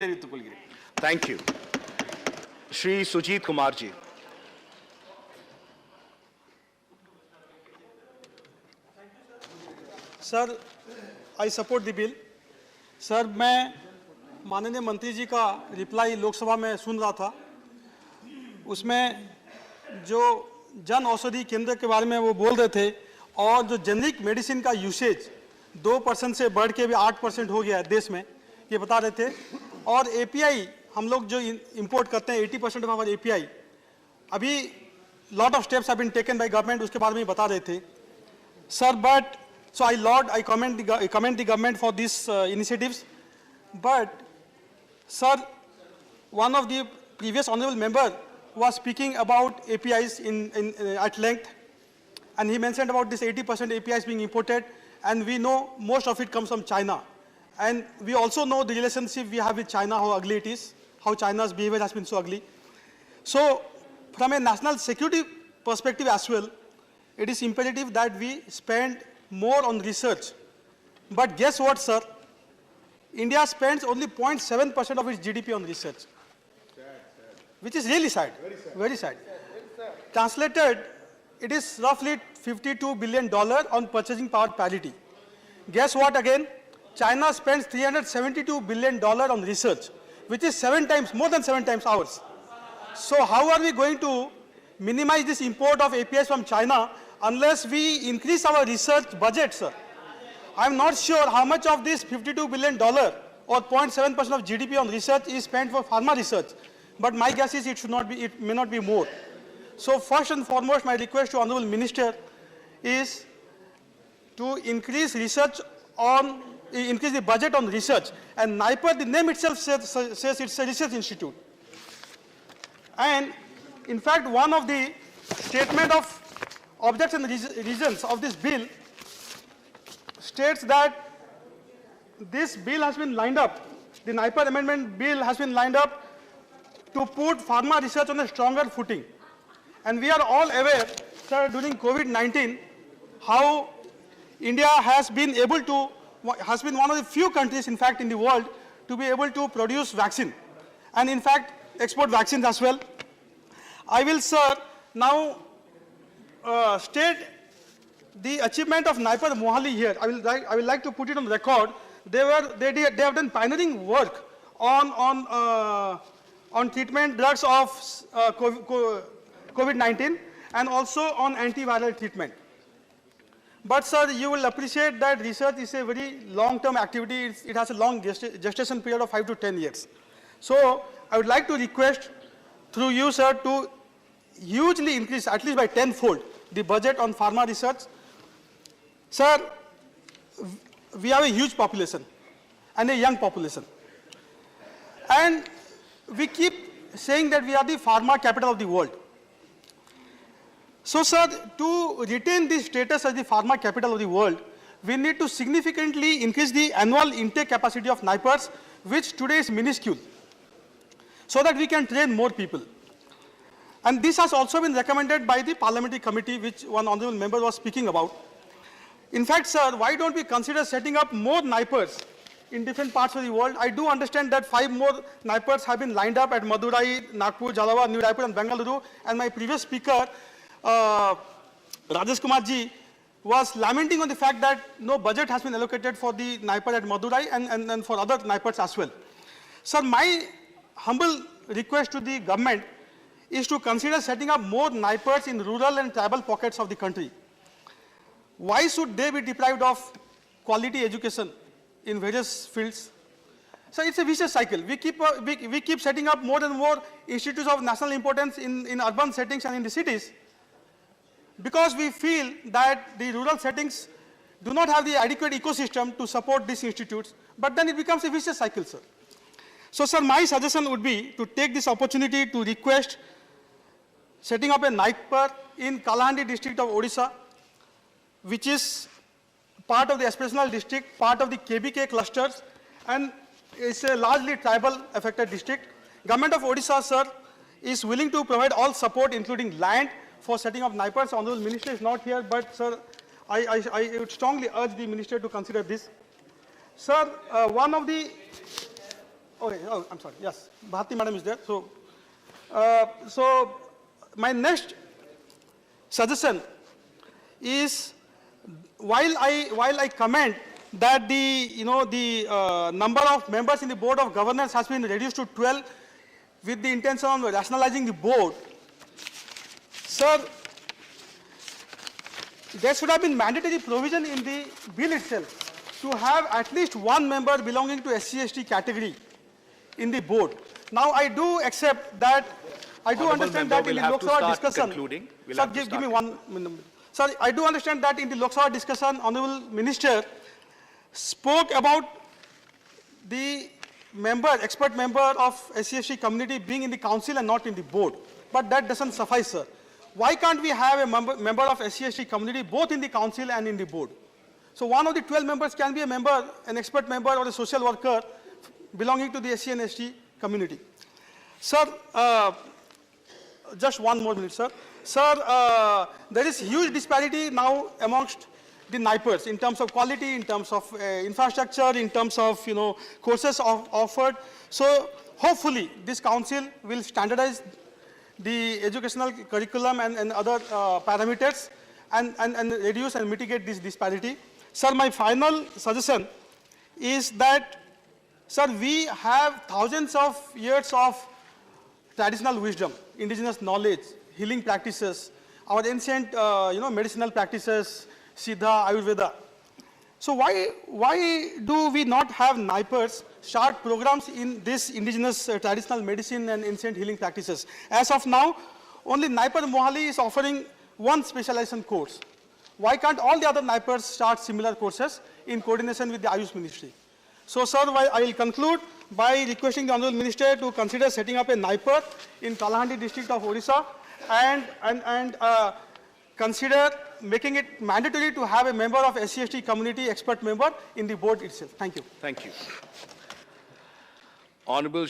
Thank you. Shri Sujit Kumar ji. Sir, I support the bill. Sir, मैं माननीय मंत्री जी का रिप्लाई लोकसभा में सुन रहा था. उसमें जो जन औषधि केंद्र के बारे में वो बोल रहे थे और जो जेनरिक मेडिसिन का यूसेज 2% से बढ़ के भी 8% हो गया है देश में, ये बता रहे थे. और एपीआई हम लोग जो इंपोर्ट करते हैं 80% ऑफ आवर एपीआई, अभी lot of steps have been taken by government, उसके बारे में बता रहे थे. Sir, but so I commend the government for these initiatives. But sir, one of the previous honorable member was speaking about APIs at length, and he mentioned about this 80% APIs being imported, and we know most of it comes from China. And we also know the relationship we have with China, how ugly it is, how China's behavior has been so ugly. So from a national security perspective as well, it is imperative that we spend more on research. But guess what, sir? India spends only 0.7% of its GDP on research, which is really sad, very sad. Translated, it is roughly $52 billion on purchasing power parity. Guess what again? China spends $372 billion on research, which is more than 7 times ours. So how are we going to minimize this import of APIs from China unless we increase our research budget, sir? I'm not sure how much of this $52 billion or 0.7% of GDP on research is spent for pharma research, but my guess is it may not be more. So first and foremost, my request to Honorable Minister is to increase the budget on research. And NIPER, the name itself says it's a research institute. And in fact, one of the statement of objects and reasons of this bill states that this bill has been lined up, the NIPER amendment bill has been lined up to put pharma research on a stronger footing. And we are all aware, sir, during COVID-19, how India has been one of the few countries, in fact, in the world to be able to produce vaccine and, in fact, export vaccines as well. I will, sir, now state the achievement of NIPER Mohali here. I will like to put it on record. They have done pioneering work on treatment drugs of COVID-19 and also on antiviral treatment. But sir, you will appreciate that research is a very long-term activity. It has a long gestation period of 5 to 10 years. So I would like to request through you, sir, to hugely increase, at least by 10-fold, the budget on pharma research. Sir, we have a huge population and a young population. And we keep saying that we are the pharma capital of the world. So, sir, to retain this status as the pharma capital of the world, we need to significantly increase the annual intake capacity of NIPERs, which today is minuscule, so that we can train more people. And this has also been recommended by the parliamentary committee, which one honorable member was speaking about. In fact, sir, why don't we consider setting up more NIPERs in different parts of the world? I do understand that 5 more NIPERs have been lined up at Madurai, Nagpur, Jalgaon, New Raipur and Bengaluru. And my previous speaker, Rajesh Kumar ji, was lamenting on the fact that no budget has been allocated for the NIPER at Madurai and for other NIPERs as well. Sir, my humble request to the government is to consider setting up more NIPERs in rural and tribal pockets of the country. Why should they be deprived of quality education in various fields? So it's a vicious cycle. We keep setting up more and more institutes of national importance in urban settings and in the cities, because we feel that the rural settings do not have the adequate ecosystem to support these institutes, but then it becomes a vicious cycle, sir. So, sir, my suggestion would be to take this opportunity to request setting up a NIPER in Kalahandi district of Odisha, which is part of the aspirational district, part of the KBK clusters, and it's a largely tribal affected district. Government of Odisha, sir, is willing to provide all support, including land, for setting up NIPERs. Honorable Minister is not here, but sir, I would strongly urge the Minister to consider this. Sir, one of the Okay, oh, I'm sorry, yes, Bharti madam is there. So, my next suggestion is, while I comment that the number of members in the board of governors has been reduced to 12 with the intention of rationalizing the board, sir, there should have been mandatory provision in the bill itself to have at least one member belonging to SC/ST category in the board. Now, I do accept that, I do Honourable understand member that in the will Lok have to Sabha start discussion. concluding. We'll Sir, have to give start me 1 minute. Sir, I do understand that in the Lok Sabha discussion, Honourable Minister spoke about the member, expert member of SC/ST community being in the council and not in the board. But that doesn't suffice, sir. Why can't we have a member of SC/ST community both in the council and in the board? So one of the 12 members can be a member, an expert member or a social worker belonging to the SC and ST community. Sir, just 1 more minute, sir. Sir, there is huge disparity now amongst the NIPERs in terms of quality, in terms of infrastructure, in terms of courses offered. So hopefully this council will standardize the educational curriculum and other parameters and reduce and mitigate this disparity. Sir, my final suggestion is that, sir, we have thousands of years of traditional wisdom, indigenous knowledge, healing practices, our ancient, medicinal practices, Siddha, Ayurveda. So why do we not have NIPERs start programs in this indigenous traditional medicine and ancient healing practices? As of now, only NIPER Mohali is offering one specialization course. Why can't all the other NIPERs start similar courses in coordination with the Ayush Ministry? So, sir, I will conclude by requesting the Honourable Minister to consider setting up a NIPER in Kalahandi district of Odisha and consider making it mandatory to have a member of SC/ST community, expert member, in the board itself. Thank you. Thank you. Honourable